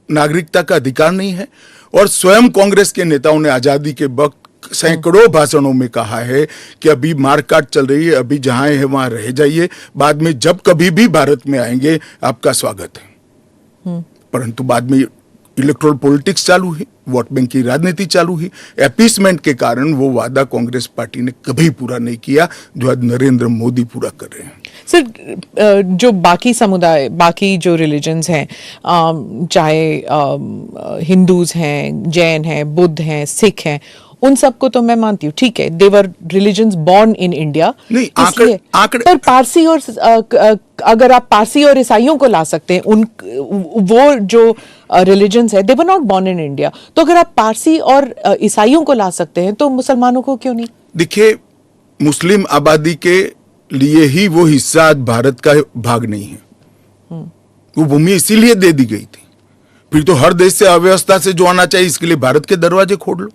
नागरिकता का अधिकार नहीं है। और स्वयं कांग्रेस के नेताओं ने आजादी के वक्त सैकड़ों भाषणों में कहा है कि अभी मारकाट चल रही है, अभी जहां है वहां रह जाइए, बाद में जब कभी भी भारत में आएंगे आपका स्वागत है। परंतु बाद में इलेक्टोरल पॉलिटिक्स चालू हुई, वोट बैंक की राजनीति चालू हुई। अपीसमेंट के कारण वो वादा कांग्रेस पार्टी ने कभी पूरा नहीं किया जो आज नरेंद्र मोदी पूरा कर रहे हैं। सर, जो बाकी समुदाय, बाकी जो रिलीजन्स हैं, चाहे हिंदूज हैं, जैन हैं, बुद्ध हैं, सिख हैं, उन सबको तो मैं मानती हूँ, ठीक है, देवर रिलीजन्स बॉर्न इन इंडिया। नहीं, आंकड़े पर पारसी और अगर आप पारसी और ईसाइयों को ला सकते हैं, उन वो जो रिलीजन्स है, they were not born in India, तो अगर आप पारसी और ईसाइयों को ला सकते हैं तो मुसलमानों को क्यों नहीं? देखिए, मुस्लिम आबादी के लिए ही वो हिस्सा आज भारत का भाग नहीं है। वो भूमि इसीलिए दे दी गई थी। फिर तो हर देश से अव्यवस्था से जो आना चाहिए, इसके लिए भारत के दरवाजे खोल लो।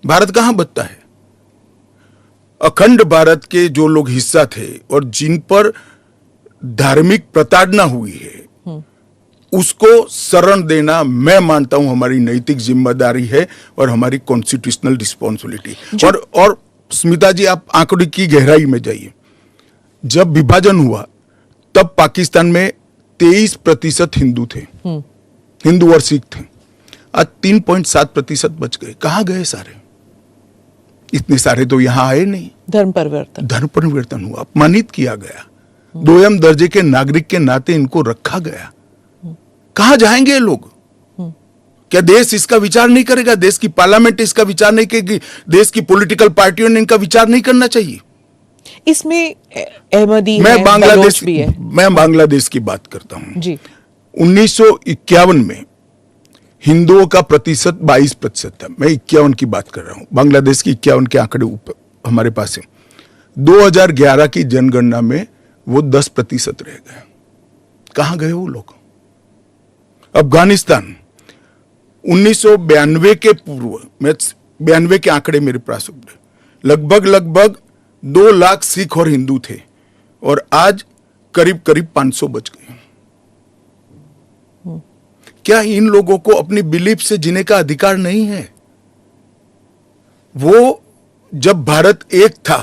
भारत कहां बचता है? अखंड भारत के जो लोग हिस्सा थे और जिन पर धार्मिक प्रताड़ना हुई है, उसको शरण देना मैं मानता हूं हमारी नैतिक जिम्मेदारी है और हमारी कॉन्स्टिट्यूशनल रिस्पॉन्सिबिलिटी। और स्मिता जी, आप आंकड़े की गहराई में जाइए। जब विभाजन हुआ तब पाकिस्तान में 23% हिंदू थे, हिंदू और सिख थे। आज 3.7% बच गए। कहां गए सारे? इतने सारे तो यहां आए नहीं। धर्म परिवर्तन हुआ, अपमानित किया गया, दोयम दर्जे के नागरिक के नाते इनको रखा गया। कहां जाएंगे ये लोग? क्या देश इसका विचार नहीं करेगा? देश की पार्लियामेंट इसका विचार नहीं करेगी? देश की पॉलिटिकल पार्टियों ने इनका विचार नहीं करना चाहिए? इसमें अहमदी मैं है, बांग्लादेश भी है। मैं बांग्लादेश की बात करता हूं जी। 1951 में हिंदुओं का प्रतिशत 22% था। मैं 51 की बात कर रहा हूं, बांग्लादेश की 51 के आंकड़े ऊपर हमारे पास है। 2011 की जनगणना में वो 10% रह गए। कहां गए वो लोग? अफगानिस्तान 1992 के पूर्व, मैं 92 के आंकड़े मेरे पास लगभग 2 लाख सिख और हिंदू थे और आज करीब 500 बच गए। क्या इन लोगों को अपनी बिलीफ से जीने का अधिकार नहीं है? वो जब भारत एक था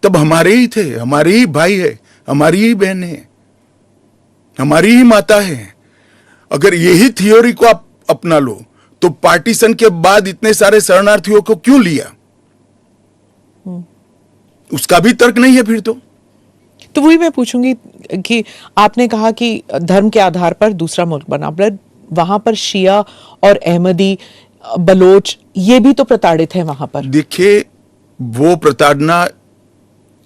तब हमारे ही थे, हमारे ही भाई है, हमारी ही बहन है, हमारी ही माता है। अगर यही थ्योरी को आप अपना लो तो पार्टीशन के बाद इतने सारे शरणार्थियों को क्यों लिया? उसका भी तर्क नहीं है फिर तो वही मैं पूछूंगी कि आपने कहा कि धर्म के आधार पर दूसरा मुल्क बना, वहां पर शिया और अहमदी, बलोच, ये भी तो प्रताड़ित है वहां पर। देखिए, वो प्रताड़ना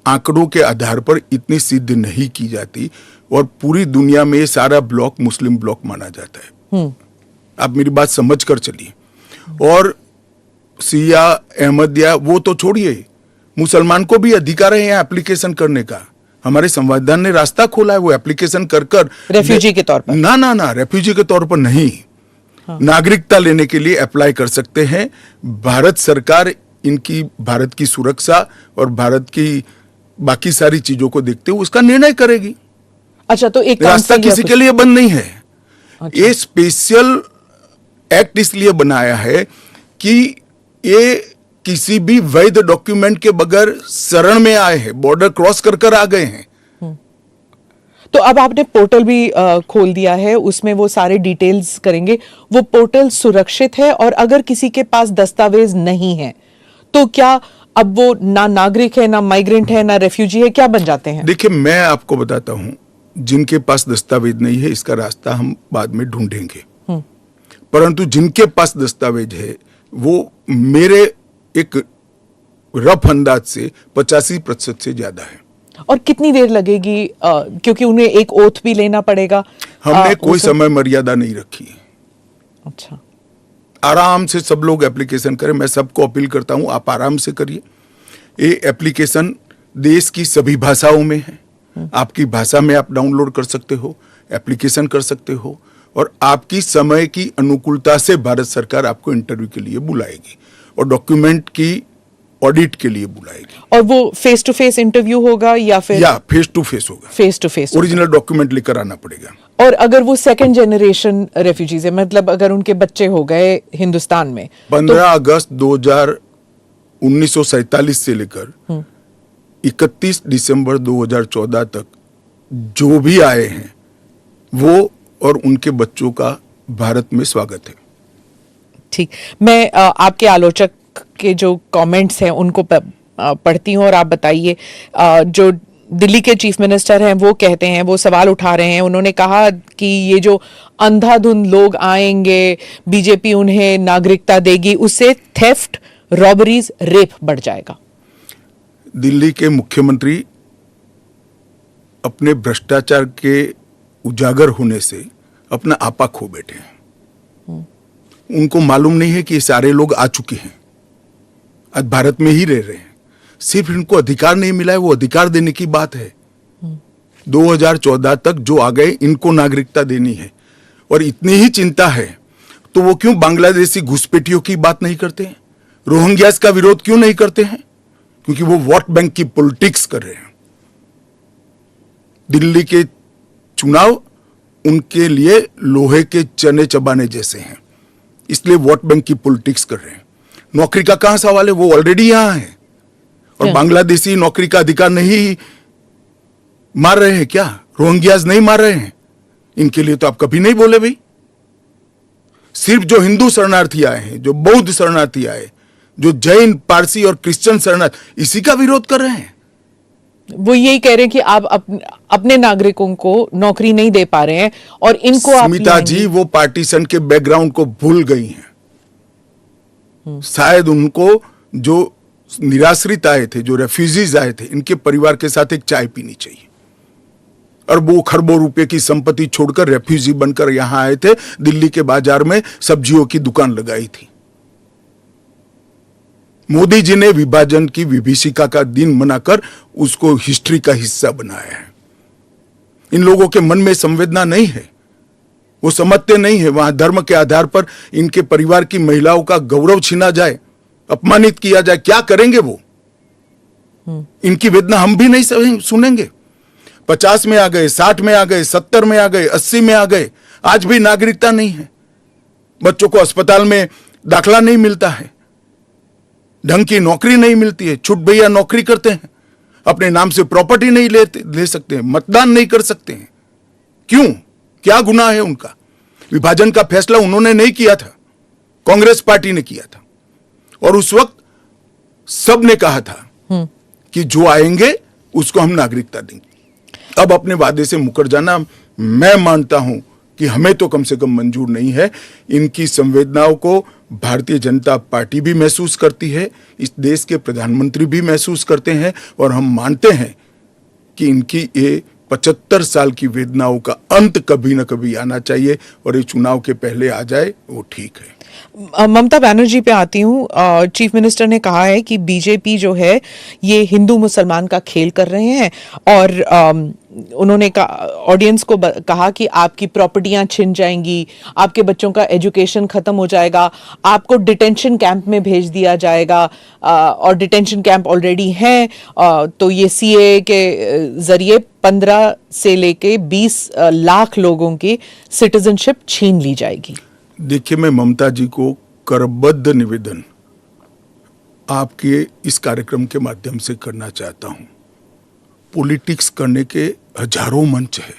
आंकड़ों के आधार पर इतनी सिद्ध नहीं की जाती और पूरी दुनिया में सारा ब्लॉक मुस्लिम ब्लॉक माना जाता है। आप मेरी बात समझ कर चलिए। और शिया, अहमदिया वो तो छोड़िए, मुसलमान को भी अधिकार है यहाँ एप्लीकेशन करने का। हमारे संविधान ने रास्ता खोला है, वो एप्लीकेशन कर रेफ्यूजी के तौर पर ना रेफ्यूजी के तौर पर नहीं, नागरिकता लेने के लिए अप्लाई कर सकते हैं। भारत सरकार इनकी भारत की सुरक्षा और भारत की बाकी सारी चीजों को देखते हुए उसका निर्णय करेगी। अच्छा, तो एक रास्ता किसी के लिए बंद नहीं है। अच्छा। ये स्पेशल एक्ट इसलिए बनाया है कि ये किसी भी वैध डॉक्यूमेंट के बगैर शरण में आए हैं, बॉर्डर क्रॉस कर आ गए हैं। तो अब आपने पोर्टल भी खोल दिया है, उसमें वो सारे डिटेल्स करेंगे। वो पोर्टल सुरक्षित है और अगर किसी के पास दस्तावेज नहीं है तो क्या अब वो ना नागरिक है, ना माइग्रेंट है, ना रेफ्यूजी है, क्या बन जाते हैं? देखिए, मैं आपको बताता हूं, जिनके पास दस्तावेज नहीं है इसका रास्ता हम बाद में ढूंढेंगे, परंतु जिनके पास दस्तावेज है वो मेरे एक रफ अंदाज से 85% से ज्यादा है। और कितनी देर लगेगी? क्योंकि उन्हें एक ओथ भी लेना पड़ेगा। हमने कोई समय मर्यादा नहीं रखी। अच्छा, आराम से सब लोग एप्लीकेशन करें। मैं सबको अपील करता हूं, आप आराम से करिए। ये एप्लीकेशन देश की सभी भाषाओं में है। आपकी भाषा में आप डाउनलोड कर सकते हो, एप्लीकेशन कर सकते हो और आपकी समय की अनुकूलता से भारत सरकार आपको इंटरव्यू के लिए बुलाएगी और डॉक्यूमेंट की ऑडिट के लिए बुलाएगी। और वो फेस टू फेस इंटरव्यू होगा या फिर या फेस टू फेस होगा? Face to face. Original document लेकर आना पड़ेगा। और अगर वो सेकंड जनरेशन रेफ्यूजीज है, मतलब अगर उनके बच्चे हो गए हिंदुस्तान में, 15 अगस्त 1947 से लेकर 31 दिसंबर 2014 तक जो भी आए हैं वो और उनके बच्चों का भारत में स्वागत है। ठीक, मैं आपके आलोचक के जो कमेंट्स हैं उनको पढ़ती हूँ और आप बताइए। जो दिल्ली के चीफ मिनिस्टर हैं वो कहते हैं, वो सवाल उठा रहे हैं, उन्होंने कहा कि ये जो अंधाधुंध लोग आएंगे, बीजेपी उन्हें नागरिकता देगी, उससे थेफ्ट, रॉबरीज, रेप बढ़ जाएगा। दिल्ली के मुख्यमंत्री अपने भ्रष्टाचार के उजागर होने से अपना आपा खो बैठे हैं। उनको मालूम नहीं है कि ये सारे लोग आ चुके हैं, आज भारत में ही रह रहे हैं, सिर्फ इनको अधिकार नहीं मिला है, वो अधिकार देने की बात है। 2014 तक जो आ गए इनको नागरिकता देनी है। और इतनी ही चिंता है तो वो क्यों बांग्लादेशी घुसपैठियों की बात नहीं करते हैं, रोहिंग्यास का विरोध क्यों नहीं करते हैं? क्योंकि वो वोट बैंक की पॉलिटिक्स कर रहे हैं। दिल्ली के चुनाव उनके लिए लोहे के चने चबाने जैसे हैं, इसलिए वोट बैंक की पॉलिटिक्स कर रहे हैं। नौकरी का कहां सवाल है, वो ऑलरेडी यहां है। और बांग्लादेशी नौकरी का अधिकार नहीं मार रहे हैं क्या? रोहिंग्यास नहीं मार रहे हैं? इनके लिए तो आप कभी नहीं बोले भाई। सिर्फ जो हिंदू शरणार्थी आए हैं, जो बौद्ध शरणार्थी आए, जो जैन, पारसी और क्रिश्चियन शरणार्थी, इसी का विरोध कर रहे हैं। वो यही कह रहे हैं कि आप अपने नागरिकों को नौकरी नहीं दे पा रहे हैं और इनको आप स्मिता जी वो पार्टीशन के बैकग्राउंड को भूल गई हैं। शायद उनको जो निराश्रित आए थे, जो रेफ्यूजीज आए थे, इनके परिवार के साथ एक चाय पीनी चाहिए। अरबों खरबों रुपए की संपत्ति छोड़कर रेफ्यूजी बनकर यहां आए थे, दिल्ली के बाजार में सब्जियों की दुकान लगाई थी। मोदी जी ने विभाजन की विभीषिका का दिन मनाकर उसको हिस्ट्री का हिस्सा बनाया है। इन लोगों के मन में संवेदना नहीं है, वो समझते नहीं है वहां धर्म के आधार पर इनके परिवार की महिलाओं का गौरव छीना जाए, अपमानित किया जाए, क्या करेंगे वो? इनकी वेदना हम भी नहीं सुनेंगे। 50 में आ गए, 60 में आ गए, 70 में आ गए, 80 में आ गए, आज भी नागरिकता नहीं है। बच्चों को अस्पताल में दाखला नहीं मिलता है, ढंग की नौकरी नहीं मिलती है, छुट भैया नौकरी करते हैं, अपने नाम से प्रॉपर्टी नहीं ले सकते हैं, मतदान नहीं कर सकते हैं। क्यों? क्या गुनाह है उनका? विभाजन का फैसला उन्होंने नहीं किया था, कांग्रेस पार्टी ने किया था। और उस वक्त सब ने कहा था कि जो आएंगे उसको हम नागरिकता देंगे। अब अपने वादे से मुकर जाना, मैं मानता हूं कि हमें तो कम से कम मंजूर नहीं है। इनकी संवेदनाओं को भारतीय जनता पार्टी भी महसूस करती है, इस देश के प्रधानमंत्री भी महसूस करते हैं, और हम मानते हैं कि इनकी ये 75 साल की वेदनाओं का अंत कभी न कभी आना चाहिए, और ये चुनाव के पहले आ जाए वो ठीक है। ममता बनर्जी पे आती हूँ। चीफ मिनिस्टर ने कहा है कि बीजेपी जो है ये हिंदू मुसलमान का खेल कर रहे हैं, और उन्होंने ऑडियंस को कहा कि आपकी प्रॉपर्टियां छिन जाएंगी, आपके बच्चों का एजुकेशन खत्म हो जाएगा, आपको डिटेंशन कैंप में भेज दिया जाएगा, और डिटेंशन कैंप ऑलरेडी हैं। तो ये सीए के जरिए 15 से लेके 20 लाख लोगों की सिटीजनशिप छीन ली जाएगी। देखिए, मैं ममता जी को करबद्ध निवेदन आपके इस कार्यक्रम के माध्यम से करना चाहता हूं। पॉलिटिक्स करने के हजारों मंच है,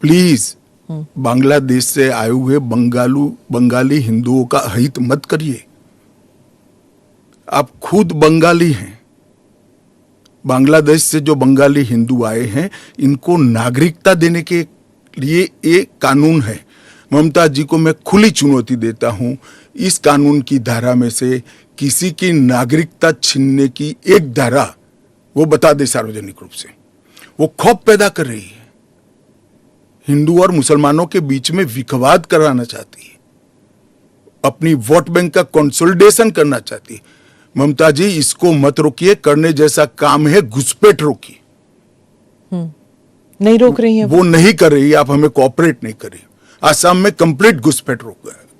प्लीज बांग्लादेश से आए हुए बंगाली हिंदुओं का हित मत करिए। आप खुद बंगाली हैं, बांग्लादेश से जो बंगाली हिंदू आए हैं इनको नागरिकता देने के लिए एक कानून है। ममता जी को मैं खुली चुनौती देता हूं, इस कानून की धारा में से किसी की नागरिकता छीनने की एक धारा वो बता दे सार्वजनिक रूप से। वो खौफ पैदा कर रही है, हिंदू और मुसलमानों के बीच में विखवाद कराना चाहती है, अपनी वोट बैंक का कंसोलिडेशन करना चाहती है। ममता जी, इसको मत रोकिए, करने जैसा काम है घुसपैठ रोकिए। नहीं रोक रही है वो नहीं कर रही, आप हमें कोऑपरेट नहीं कर रही। आसाम में कंप्लीट घुसपैठ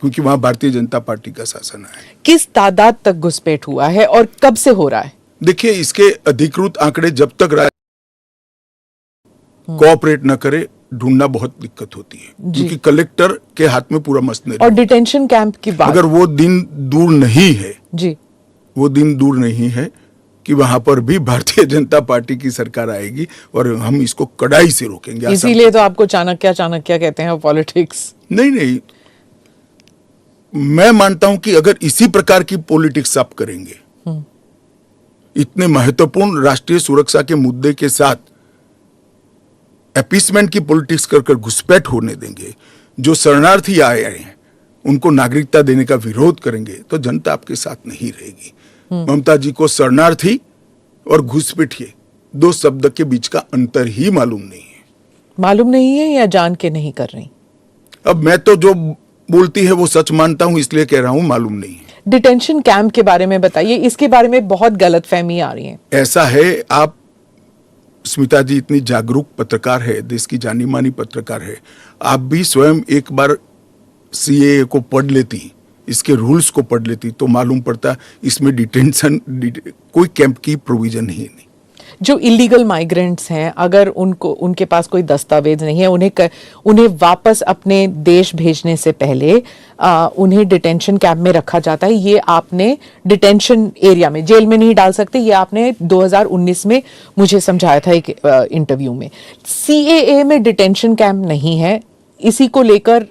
क्योंकि वहां भारतीय जनता पार्टी का शासन है। किस तादाद तक घुसपैठ हुआ है और कब से हो रहा है? देखिए, इसके अधिकृत आंकड़े जब तक कोऑपरेट न करे, ढूंढना बहुत दिक्कत होती है, क्योंकि कलेक्टर के हाथ में पूरा मसले और डिटेंशन कैंप की बात, अगर वो दिन दूर नहीं है जी, वो दिन दूर नहीं है कि वहां पर भी भारतीय जनता पार्टी की सरकार आएगी और हम इसको कड़ाई से रोकेंगे। इसीलिए तो आपको चाणक्य चाणक्य कहते हैं पॉलिटिक्स। नहीं, मैं मानता हूं कि अगर इसी प्रकार की पॉलिटिक्स आप करेंगे, इतने महत्वपूर्ण राष्ट्रीय सुरक्षा के मुद्दे के साथ अपीसमेंट की पॉलिटिक्स कर घुसपैठ होने देंगे, जो शरणार्थी आए हैं उनको नागरिकता देने का विरोध करेंगे, तो जनता आपके साथ नहीं रहेगी। ममता जी को शरणार्थी और घुसपैठिए दो शब्द के बीच का अंतर ही मालूम नहीं है। मालूम नहीं है या जान के नहीं कर रही? अब मैं तो जो बोलती है वो सच मानता हूं, इसलिए कह रहा हूं मालूम नहीं है। डिटेंशन कैंप के बारे में बताइए, इसके बारे में बहुत गलतफहमी आ रही है। ऐसा है, आप स्मिता जी इतनी जागरूक पत्रकार है, देश की जानी मानी पत्रकार है, आप भी स्वयं एक बार सीएए को पढ़ लेती, इसके रूल्स को पढ़ लेती, तो मालूम पड़ता इसमें डिटेंशन कोई कैंप की प्रोविजन ही नहीं। जो इलीगल माइग्रेंट्स हैं, अगर उनके पास कोई दस्तावेज नहीं है, उन्हें वापस अपने देश भेजने से पहले उन्हें डिटेंशन कैंप में रखा जाता है। ये आपने डिटेंशन एरिया में, जेल में नहीं डाल सकते, ये आपने 2019 में मुझे समझाया था एक इंटरव्यू में। सीएए में डिटेंशन कैंप नहीं है, इसी को लेकर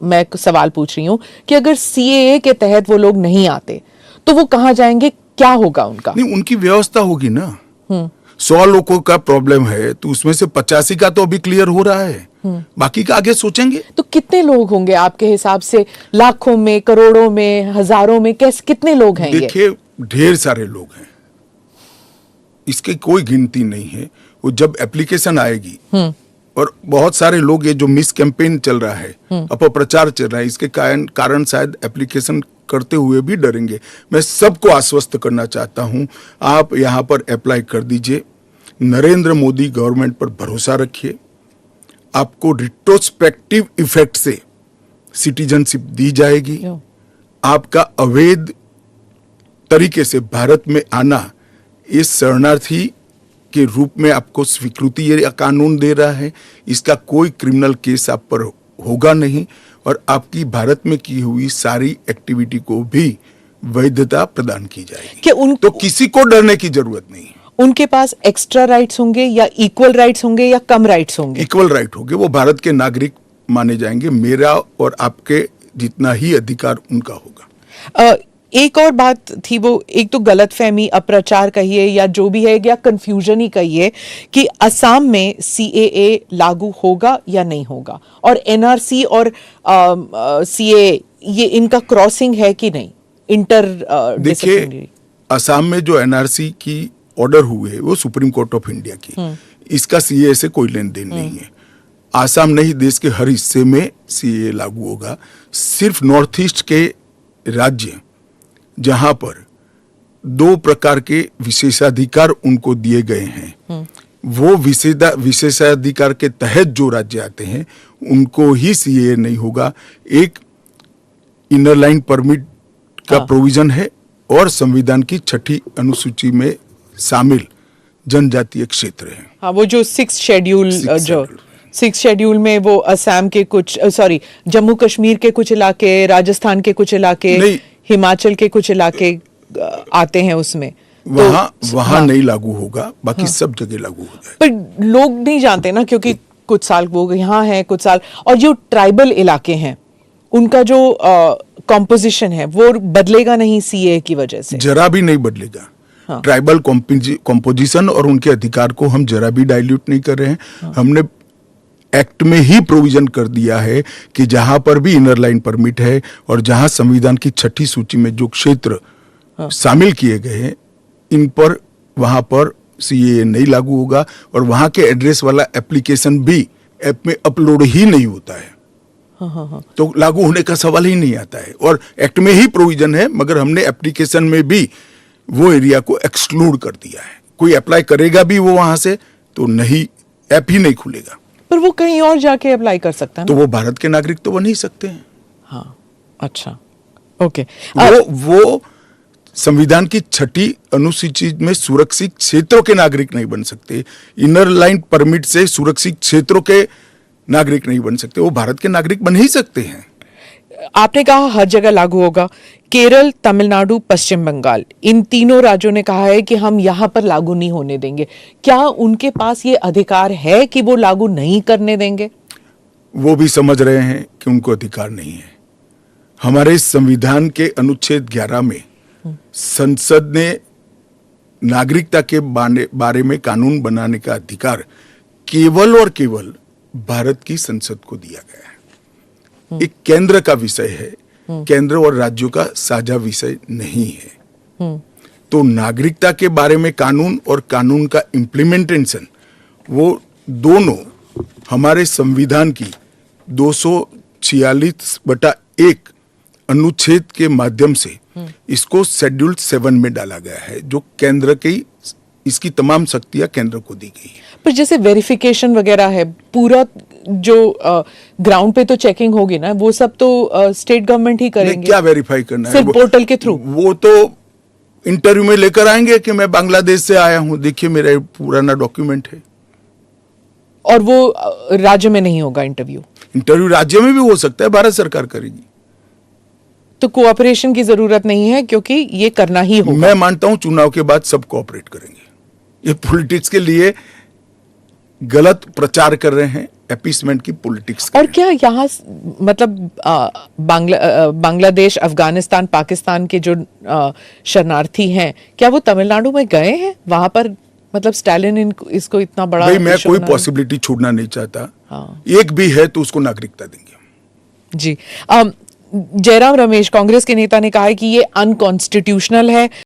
मैं सवाल पूछ रही हूं कि अगर सीएए के तहत वो लोग नहीं आते तो वो कहां जाएंगे, क्या होगा उनका? नहीं, उनकी व्यवस्था होगी ना। 100 लोगों का प्रॉब्लम है तो उसमें से 85 का तो अभी क्लियर हो रहा है, बाकी का आगे सोचेंगे। तो कितने लोग होंगे आपके हिसाब से? लाखों में, करोड़ों में, हजारों में, कितने लोग हैं? देखिए, ढेर सारे लोग हैं, इसकी कोई गिनती नहीं है। वो जब एप्लीकेशन आएगी और बहुत सारे लोग, ये जो मिस कैंपेन चल रहा है, अपप्रचार चल रहा है, इसके कारण शायद एप्लीकेशन करते हुए भी डरेंगे। मैं सबको आश्वस्त करना चाहता हूं, आप यहां पर अप्लाई कर दीजिए, नरेंद्र मोदी गवर्नमेंट पर भरोसा रखिए, आपको रिट्रोस्पेक्टिव इफेक्ट से सिटीजनशिप दी जाएगी। आपका अवैध तरीके से भारत में आना इस शरणार्थी के रूप में आपको स्वीकृति ये कानून दे रहा है, इसका कोई क्रिमिनल केस आप पर होगा नहीं और आपकी भारत में की हुई सारी एक्टिविटी को भी वैधता प्रदान की जाएगी। तो किसी को डरने की जरूरत नहीं है। उनके पास एक्स्ट्रा राइट्स होंगे या इक्वल राइट्स होंगे या कम राइट्स होंगे? इक्वल राइट होंगे, वो भारत के नागरिक माने जाएंगे, मेरा और आपके जितना ही अधिकार उनका होगा। एक और बात थी, वो एक तो गलतफहमी, अप्रचार कहिए या जो भी है, या कंफ्यूजन ही कहिए, कि असम में सीएए लागू होगा या नहीं होगा, और एनआरसी और सीएए ये इनका क्रॉसिंग है कि नहीं, इंटर देखिए, असम में जो एनआरसी की ऑर्डर हुए वो सुप्रीम कोर्ट ऑफ इंडिया की, इसका सीएए से कोई लेन देन नहीं है। आसाम नहीं, देश के हर हिस्से में सीएए लागू होगा। सिर्फ नॉर्थ ईस्ट के राज्य जहां पर 2 प्रकार के विशेषाधिकार उनको दिए गए हैं, वो विशेषाधिकार के तहत जो राज्य आते हैं उनको ही सीएए नहीं होगा। एक इनर लाइन परमिट का प्रोविजन है और संविधान की 6ठी अनुसूची में शामिल जनजातीय क्षेत्र है। हाँ, वो जो 6th शेड्यूल में वो असम के कुछ, जम्मू कश्मीर के कुछ इलाके, राजस्थान के कुछ इलाके, हिमाचल के कुछ इलाके आते हैं उसमें, वहां नहीं लागू होगा, बाकी सब जगह लागू होता है। पर लोग नहीं जानते ना, क्योंकि कुछ साल वो यहाँ हैं, कुछ साल, और जो ट्राइबल इलाके हैं उनका जो कॉम्पोजिशन है वो बदलेगा नहीं सीए की वजह से? जरा भी नहीं बदलेगा। ट्राइबल कॉम्पोजिशन और उनके अधिकार को हम जरा भी डाइल्यूट नहीं कर रहे हैं। हमने एक्ट में ही प्रोविजन कर दिया है कि जहां पर भी इनर लाइन परमिट है और जहां संविधान की 6ठी सूची में जो क्षेत्र शामिल किए गए हैं, इन पर वहां पर सीएए नहीं लागू होगा और वहां के एड्रेस वाला एप्लीकेशन भी ऐप में अपलोड ही नहीं होता है। तो लागू होने का सवाल ही नहीं आता है। और एक्ट में ही प्रोविजन है, मगर हमने एप्लीकेशन में भी वो एरिया को एक्सक्लूड कर दिया है। कोई अप्लाई करेगा भी वो वहां से तो नहीं, ऐप ही नहीं खुलेगा। पर वो कहीं और जाके अप्लाई कर सकता है ना? तो वो भारत के नागरिक तो बन ही सकते हैं। हाँ, अच्छा, ओके। वो संविधान की 6ठी अनुसूची में सुरक्षित क्षेत्रों के नागरिक नहीं बन सकते। इनर लाइन परमिट से सुरक्षित क्षेत्रों के नागरिक नहीं बन सकते। वो भारत के नागरिक बन ही सकते हैं। आपने कहा हर जगह लागू होगा। केरल, तमिलनाडु, पश्चिम बंगाल, इन तीनों राज्यों ने कहा है कि हम यहां पर लागू नहीं होने देंगे। क्या उनके पास ये अधिकार है कि वो लागू नहीं करने देंगे? वो भी समझ रहे हैं कि उनको अधिकार नहीं है। हमारे संविधान के अनुच्छेद 11 में संसद ने नागरिकता के बारे में कानून बनाने का अधिकार केवल और केवल भारत की संसद को दिया गया है। एक केंद्र का विषय है, केंद्र और राज्यों का साझा विषय नहीं है। तो नागरिकता के बारे में कानून और कानून का इम्प्लीमेंटेशन, वो दोनों हमारे संविधान की 246/1 अनुच्छेद के माध्यम से इसको शेड्यूल 7 में डाला गया है, जो केंद्र की इसकी तमाम शक्तियां केंद्र को दी गई है। पर जैसे वेरिफिकेशन वगैरह है, पूरा जो ग्राउंड पे तो चेकिंग होगी ना, वो सब तो स्टेट गवर्नमेंट ही करेंगे। क्या वेरीफाई करना है? सिर्फ पोर्टल के थ्रू? वो तो इंटरव्यू में लेकर आएंगे कि मैं बांग्लादेश से आया हूं, देखिए मेरा पुराना डॉक्यूमेंट है। और वो राज्य में नहीं होगा इंटरव्यू? इंटरव्यू राज्य में भी हो सकता है, भारत सरकार करेगी। तो कोऑपरेशन की जरूरत नहीं है, क्योंकि ये करना ही होगा। मैं मानता हूं चुनाव के बाद सब कोऑपरेट करेंगे। ये पॉलिटिक्स के लिए गलत प्रचार कर रहे हैं, अपीसमेंट की पॉलिटिक्स। और क्या यहाँ मतलब बांग्लादेश, अफगानिस्तान, पाकिस्तान के जो शरणार्थी हैं, क्या वो तमिलनाडु में गए हैं? वहां पर मतलब स्टालिन इसको इतना बड़ा भाई, मैं कोई पॉसिबिलिटी छोड़ना नहीं चाहता। हाँ। एक भी है तो उसको नागरिकता देंगे। जी। जयराम रमेश, कांग्रेस के नेता, ने कहा है कि ये अनकॉन्स्टिट्यूशनल है।